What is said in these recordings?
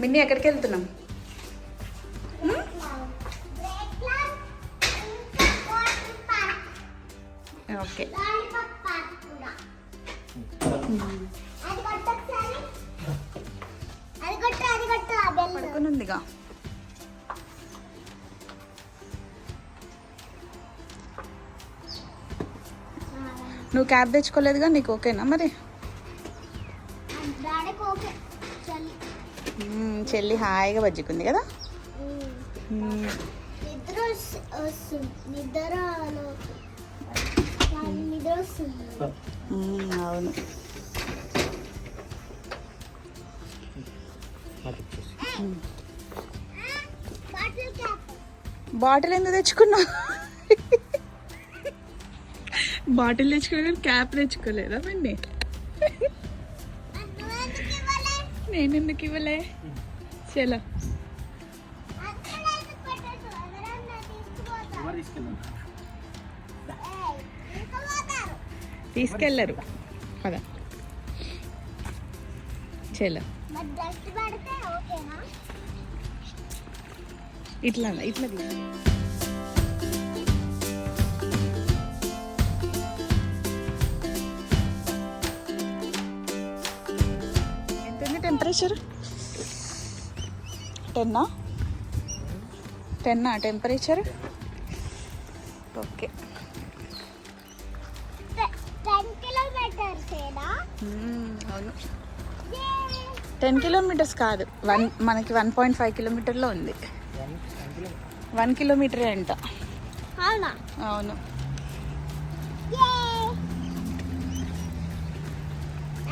మిన్ని ఎక్కడికి వెళ్తున్నాం? ఓకే పడుకునుందిగా. నువ్వు క్యాబ్ తెచ్చుకోలేదుగా, నీకు ఓకేనా మరి? చెల్లి హాయిగా బజ్జుకుంది కదా. అవును. బాటిల్ ఎందుకు తెచ్చుకున్నావు? బాటిల్ తెచ్చుకోలేదు, క్యాప్ తెచ్చుకోలేదా మండి? నేను ఎందుకు ఇవ్వలే? చలో తీసుకెళ్ళరు కదా. చలో ఇట్లా ఇట్లా ఎంత టెంపరేచర్? 10 టెంపరేచర్. ఓకే. 10 కిలోమీటర్స్ అవును. 10 కిలోమీటర్స్ కాదు, మనకి 1.5 కిలోమీటర్లో ఉంది. 1 కిలోమీటరే అంట. అవును.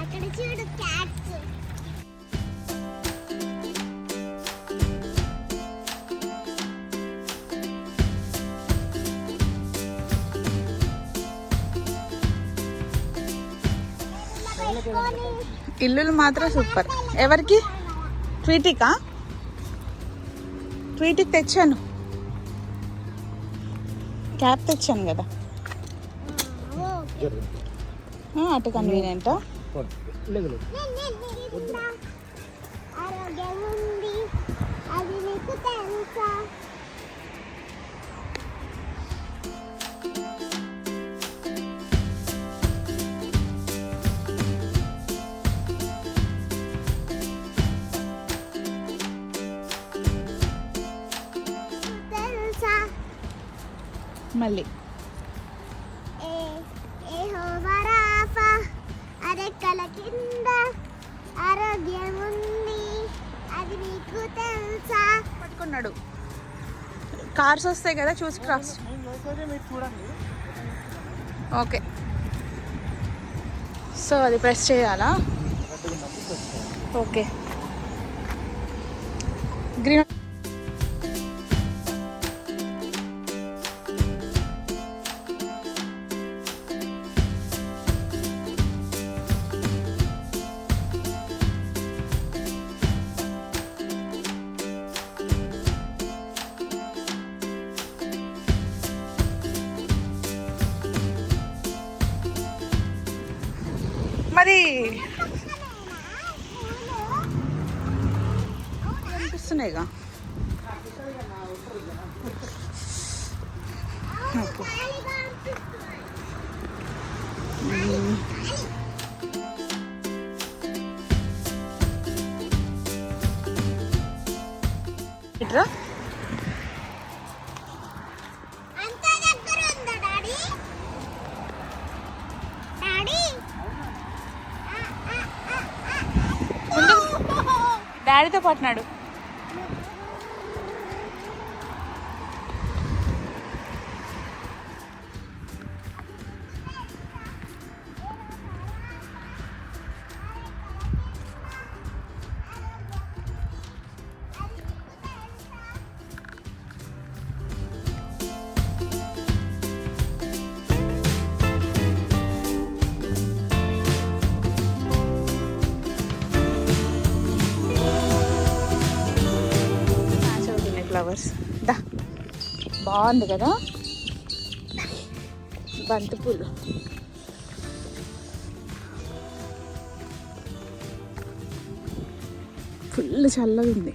అక్కడ చూడు క్యాట్స్. ఇల్లులు మాత్రం సూపర్. ఎవరికి? ట్వీటీకా? ట్వీటీకి తెచ్చాను, క్యాప్ తెచ్చాను కదా. అటు కన్వీనియంటా? ఆరోగ్యం ఉంది, అది నీకు తెలుసా? మళ్ళీ అరెక్కల కింద ఆరోగ్యం ఉంది, అది నీకు తెలుసా? పట్టుకున్నాడు. కార్స్ వస్తాయి కదా, చూసి క్రాస్. ఓకే, సో అది ప్రెస్ చేయాలా? ఓకే. గ్రీన్ మరి కనిపిస్తున్నాయిగా. ఇట్రా. డాడీతో పట్టినాడు. ఫ్లవర్స్ దా, బాగుంది కదా బంతిపూలు. ఫుల్ చల్లగా ఉంది.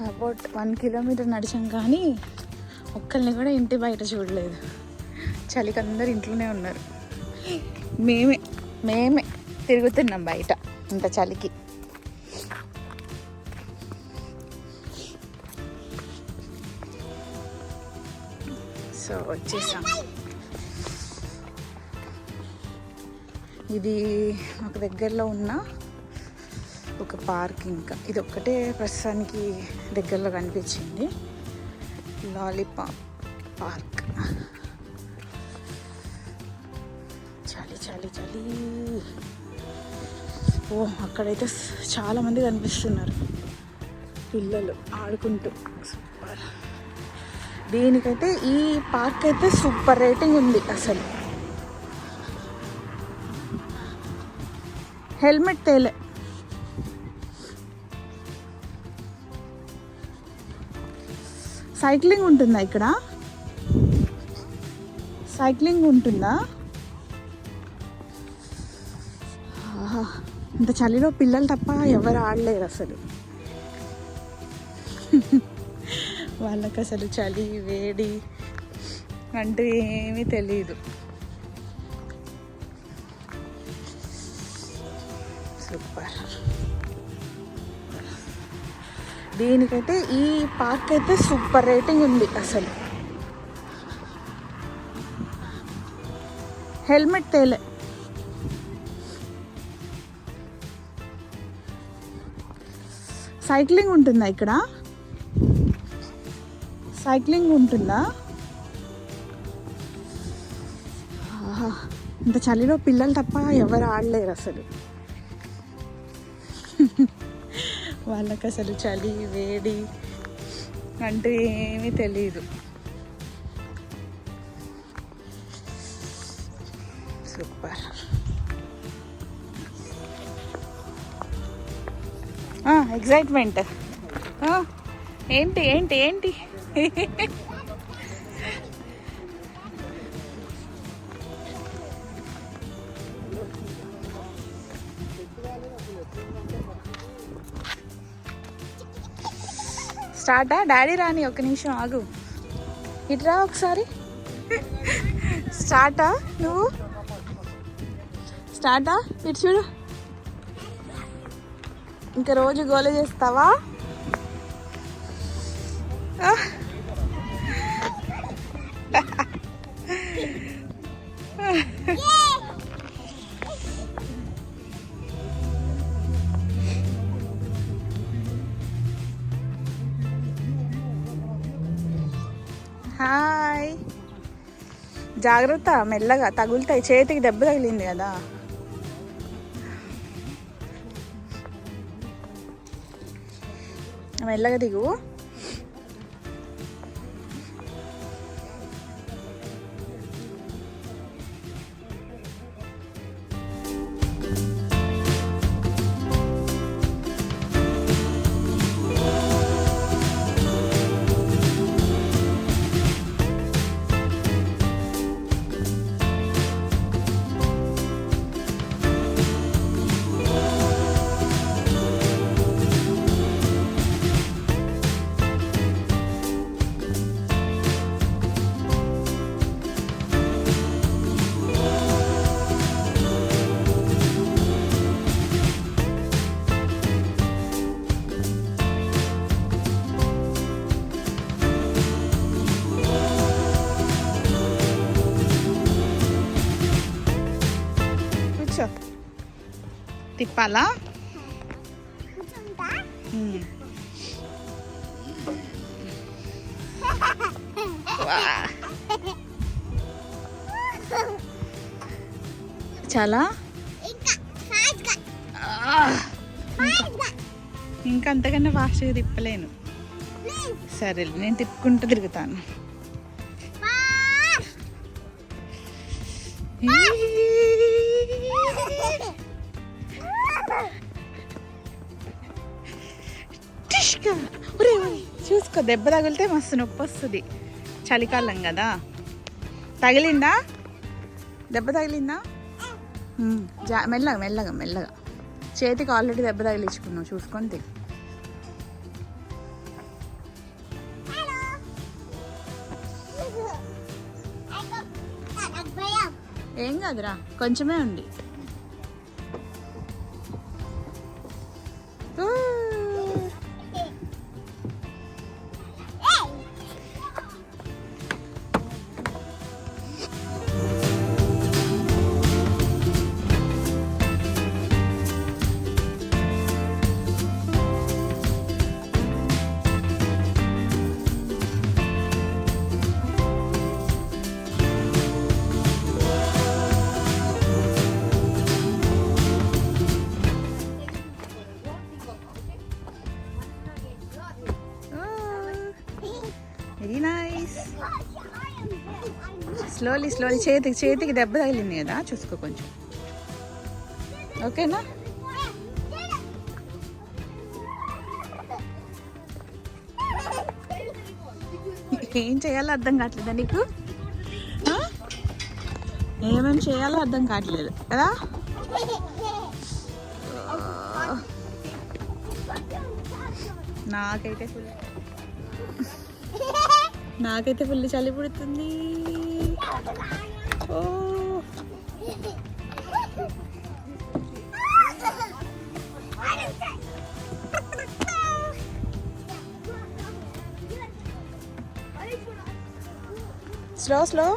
అబౌట్ 1 కిలోమీటర్ నడిచాం కానీ ఒక్కరిని కూడా ఇంటి బయట చూడలేదు. చలికి అందరు ఇంట్లోనే ఉన్నారు. మేమే తిరుగుతున్నాం బయట ఇంత చలికి. సో వచ్చేసాం. ఇది మాకు దగ్గరలో ఉన్న ఒక పార్క్. ఇంకా ఇది ఒక్కటే ప్రస్తుతానికి దగ్గరలో కనిపించింది, లాలీపాప్ పార్క్. చలి చలి చలి. ఓ అక్కడైతే చాలామంది కనిపిస్తున్నారు, పిల్లలు ఆడుకుంటూ. సూపర్. దీనికైతే ఈ పార్క్ అయితే సూపర్ రేటింగ్ ఉంది అసలు. హెల్మెట్ తేలే. సైక్లింగ్ ఉంటుందా ఇక్కడ? సైక్లింగ్ ఉంటుందా? ఇంత చలిలో పిల్లలు తప్ప ఎవరు ఆడలేరు అసలు. వాళ్ళకి అసలు చలి వేడి అంటూ ఏమీ తెలియదు. సూపర్. దీనికైతే ఈ పార్క్ అయితే సూపర్ రేటింగ్ ఉంది అసలు. హెల్మెట్ తేలే. సైక్లింగ్ ఉంటుందా ఇక్కడ? సైక్లింగ్ ఉంటుందా? ఇంత చలిలో పిల్లలు తప్ప ఎవరు ఆడలేరు అసలు. వాళ్ళకి అసలు చలి వేడి అంటూ ఏమీ తెలియదు. సూపర్. ఎగ్జైట్మెంట్. ఏంటి ఏంటి ఏంటి? స్టార్టా? డాడీ రాని, ఒక్క నిమిషం ఆగు. ఇట్రా ఒకసారి. స్టార్టా? నువ్వు స్టార్టా? ఇటు చూడు. ఇంకా రోజు గోల చేస్తావా? హాయ్. జాగ్రత్త, మెల్లగా తగులుతాయి. చేతికి దెబ్బ తగిలింది కదా. మెల్లగా దిగు. తిప్పాలా? చాలా ఇంకా అంతకన్నా ఫాస్ట్గా తిప్పలేను. సరే నేను తిప్పుకుంటూ తిరుగుతాను. ఒరే చూసుకో, దెబ్బ తగిలితే మస్తు నొప్పి వస్తుంది. చలికాలం కదా. తగిలిందా? దెబ్బ తగిలిందా? మెల్లగా మెల్లగా మెల్లగా. చేతికి ఆల్రెడీ దెబ్బ తగిలించుకున్నావు, చూసుకొని తిని. ఏం కాదురా, కొంచెమే ఉంది. Very nice. Slowly slowly. చేతికి దెబ్బ తగిలింది కదా, చూసుకో కొంచెం. ఓకేనా? ఏం చేయాలో అర్థం కావట్లేదా నీకు? ఏమేమి చేయాలో అర్థం కావట్లేదు కదా. నాకైతే ఫుల్ చలి పుడుతుంది. ఓ స్లో స్లో.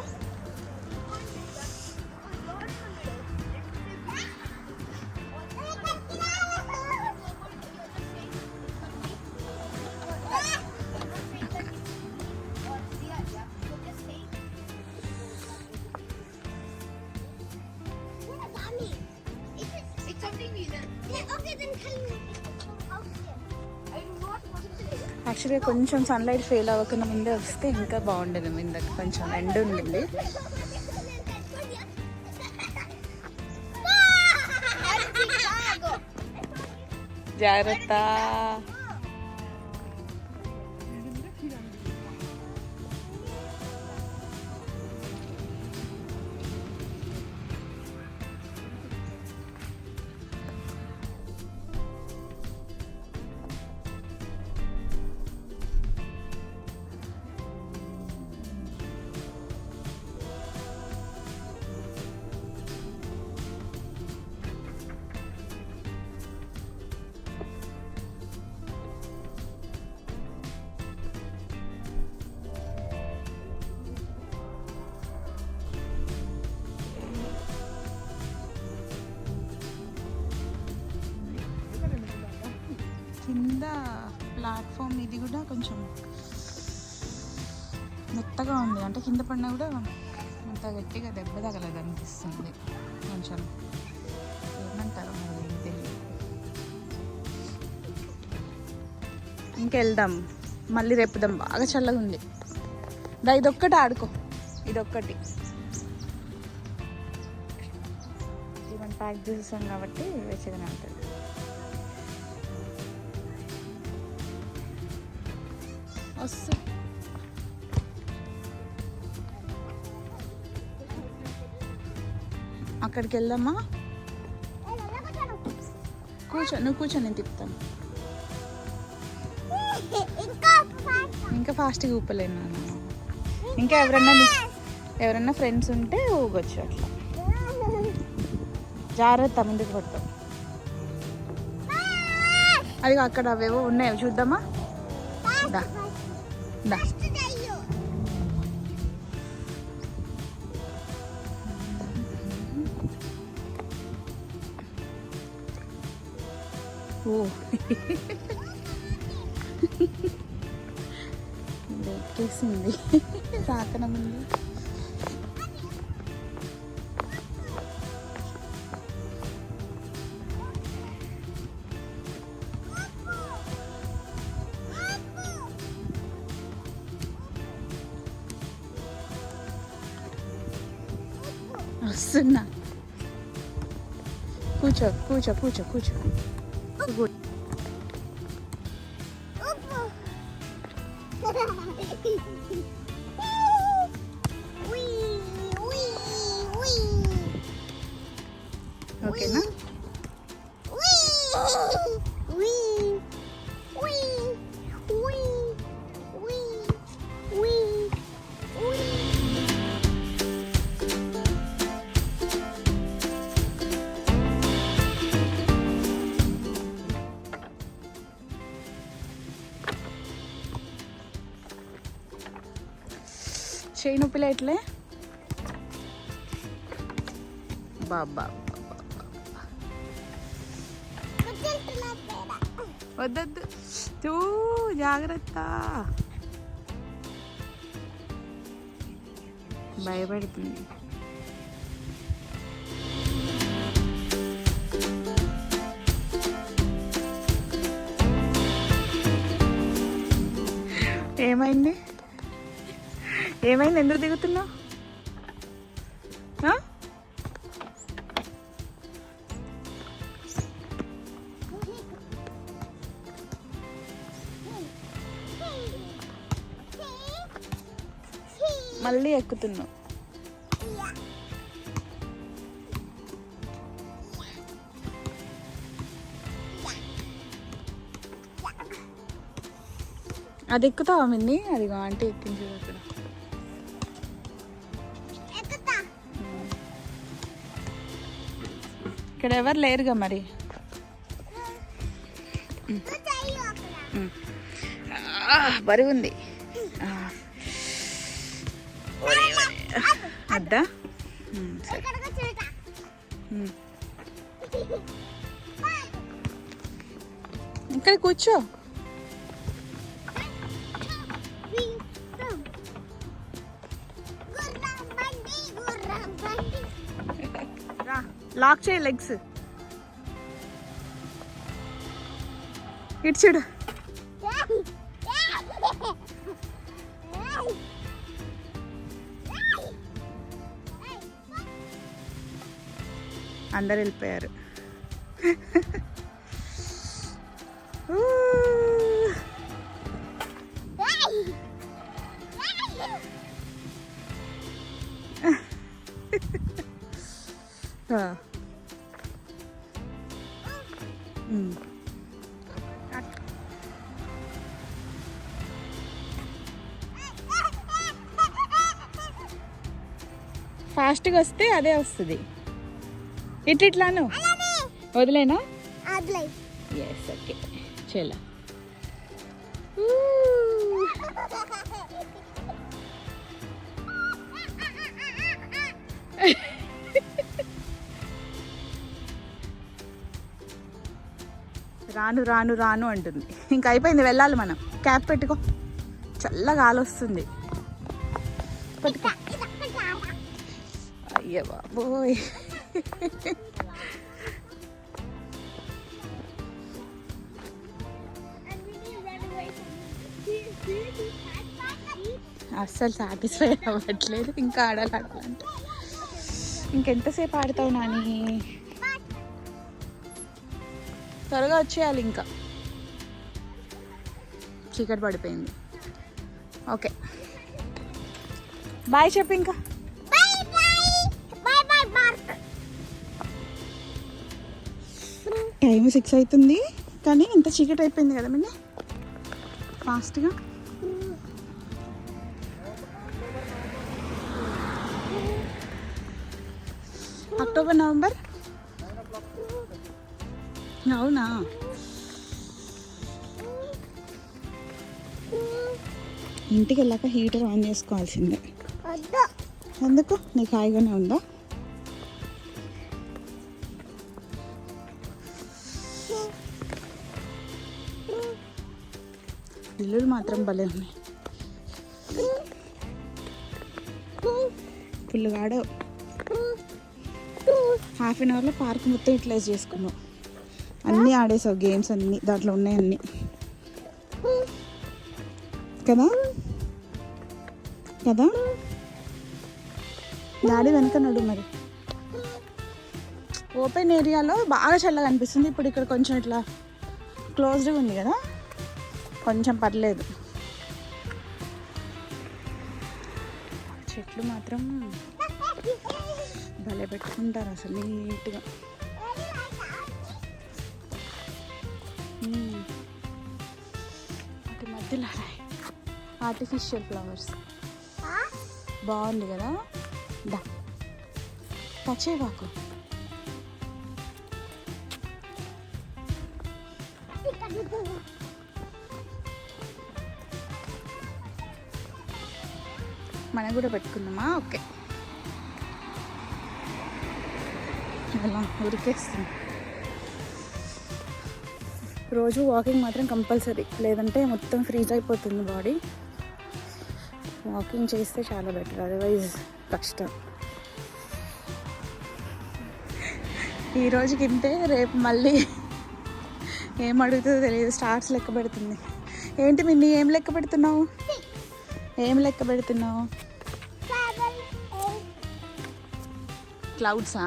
యాక్చువల్గా కొంచెం సన్లైట్ ఫెయిల్ అవ్వకుండా ముందే వస్తే ఇంకా బాగుండేది. ఇందాక కొంచెం ఎండ ఉండింది. జాగ్రత్త. కింద ప్లాట్ఫామ్ ఇది కూడా కొంచెం మెత్తగా ఉంది. అంటే కింద పడినా కూడా అంత గట్టిగా దెబ్బ తగలదు అనిపిస్తుంది. కొంచెం ఏమంటారు మరి తెలియదు. ఇంకెళ్దాం, మళ్ళీ రేపుదాం. బాగా చల్లగా ఉంది. ఇదొక్కటి ఆడుకో, ఇదొక్కటి. ఇవన్నీ ప్యాక్ చేసేసాం కాబట్టి వెచ్చగానే ఉంటుంది. వస్తా. అక్కడికి వెళ్దామా? నువ్వు కూర్చో, నేను తిప్పుతాను. ఇంకా ఫాస్ట్గా ఊపలేను. ఇంకా ఎవరన్నా ఫ్రెండ్స్ ఉంటే ఊగొచ్చు అట్లా. జాగ్రత్త, ముందుకు పడతాం. అది అక్కడ అవేవో ఉన్నాయో చూద్దామా? దా దా. ఓ ఎక్కేసింది రాకన ముందు. వస్తున్నా. కూర్చో కూర్చో కూర్చో కూర్చో. ఓకేనా? చేయి నొప్పి లేట్లే బాబా. వద్దొద్దు చూ, జాగ్రత్త. భయపడుతుంది. ఏమైంది? ఏమైంది? ఎందుకు దిగుతున్నావు? మళ్ళీ ఎక్కుతున్నావు. అది ఎక్కుతావా మిన్ని? అది ఆంటీ ఎక్కించదు అక్కడ. ఇక్కడ ఎవరు లేరుగా మరి. బరువుంది. అద్దా ఇక్కడ కూర్చో. లాక్ చేయి లెగ్స్. ఇటు చూడు. అందరు వెళ్ళిపోయారు. ఫాస్ట్గా వస్తే అదే వస్తుంది. ఇట్లాను వదిలేనా? ఎస్, ఓకే చలో. రాను రాను రాను అంటుంది. ఇంకా అయిపోయింది, వెళ్ళాలి మనం. క్యాప్ పెట్టుకో, చల్లగా గాలి వస్తుంది. పెట్టుకో. అయ్య బాబోయ్. అస్సలు సాటిస్ఫై అవ్వట్లేదు. ఇంకా ఆడాలంటే ఇంకెంతసేపు ఆడతావు నాని? త్వరగా వచ్చేయాలి, ఇంకా చీకటి పడిపోయింది. ఓకే బాయ్ చెప్పు. ఇంకా టైం 6 అవుతుంది కానీ ఇంత చీకటి అయిపోయింది కదా మిన్ని ఫాస్ట్గా. October, November. అవునా? ఇంటికి వెళ్ళాక హీటర్ ఆన్ చేసుకోవాల్సిందే. ఎందుకు? నీకు హాయిగానే ఉందా? ఇల్లులు మాత్రం భలే ఉన్నాయి. ఫుల్గా ఆడావు. హాఫ్ అన్ అవర్లో పార్క్ మొత్తం యూటిలైజ్ చేసుకున్నావు. అన్నీ ఆడేసావు, గేమ్స్ అన్నీ దాంట్లో ఉన్నాయి అన్నీ కదా కదా. డాడీ వెనక నడు. మరి ఓపెన్ ఏరియాలో బాగా చల్లగా అనిపిస్తుంది. ఇప్పుడు ఇక్కడ కొంచెం ఇట్లా క్లోజ్డ్గా ఉంది కదా, కొంచెం పర్లేదు. చెట్లు మాత్రం భలే పెట్టుకుంటారు అసలు నీట్గా. వాటి మధ్యలో ఆర్టిఫిషియల్ ఫ్లవర్స్ బాగుంది కదా. దా పచ్చేవాకు మనం కూడా పెట్టుకుందామా? ఓకే, అలా ఉరికేస్తుంది. రోజు వాకింగ్ మాత్రం కంపల్సరీ, లేదంటే మొత్తం ఫ్రీజ్ అయిపోతుంది బాడీ. వాకింగ్ చేస్తే చాలా బెటర్, అదర్వైజ్ కష్టం. ఈ రోజుకి ఇంతే, రేపు మళ్ళీ ఏం అడుగుతుందో తెలియదు. స్టార్స్ లెక్క పెడుతుంది. ఏంటి మిన్ని, ఏం లెక్క పెడుతున్నావు? ఏం లెక్క పెడుతున్నావు? క్లౌడ్సా?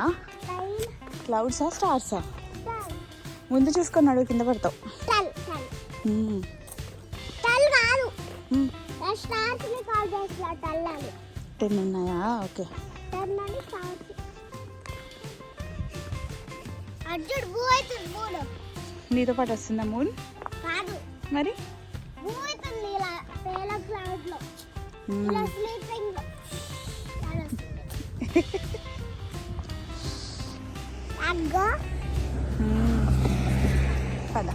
క్లౌడ్సా స్టార్సా? ముందు చూసుకొని అడుగు, కింద పడతావు. 10 ఉన్నాయా? ఓకే. నీతో పాటు వస్తుందా మూన్? మరి పద.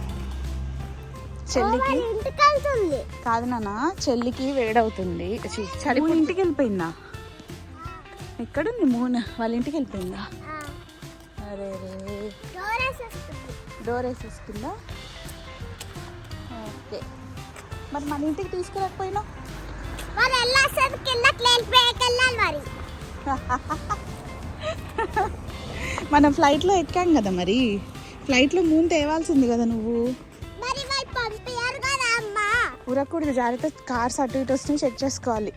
చెల్లికి కాదు నాన్న, చెల్లికి వేడవుతుంది. చలి. ఇంటికి వెళ్ళిపోయిందా? ఎక్కడుంది మూన్? వాళ్ళ ఇంటికి వెళ్ళిపోయిందా? అరే రే, డోర్ వేసేస్తుందా? ఓకే, మరి మన ఇంటికి తీసుకురాకపోయినా? మనం ఫ్లైట్లో ఎక్కాం కదా, మరి ఫ్లైట్లో మూన్ తేవాల్సింది కదా నువ్వు. ఉరకూడదు, జాగ్రత్త. కార్స్ అటు ఇటు వస్తే చెక్ చేసుకోవాలి.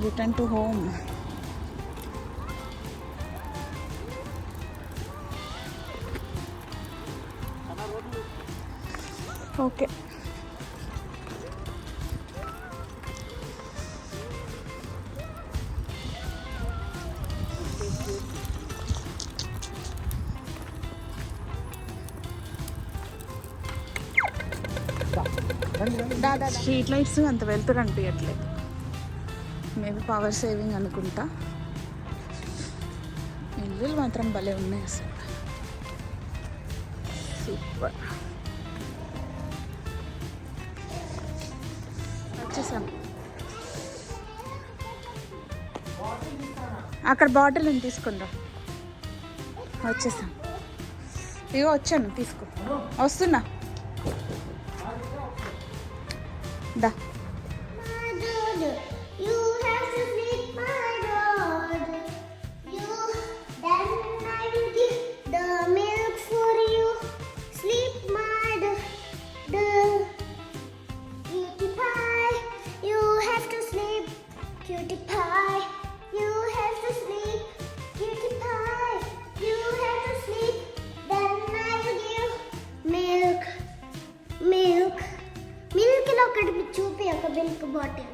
Return to home. Okay. Street lights అంత వెళ్తురు అనిపించట్లేదు. మేబీ పవర్ సేవింగ్ అనుకుంటా. ఇల్లులు మాత్రం భలే ఉన్నాయి అసలు, సూపర్. వచ్చేసాం. అక్కడ బాటిల్ నేను తీసుకుందా. వచ్చేసాం. ఇగో వచ్చాను, తీసుకో. వస్తున్నా, దా. చూపి ఒక మిల్క్ బాటిల్.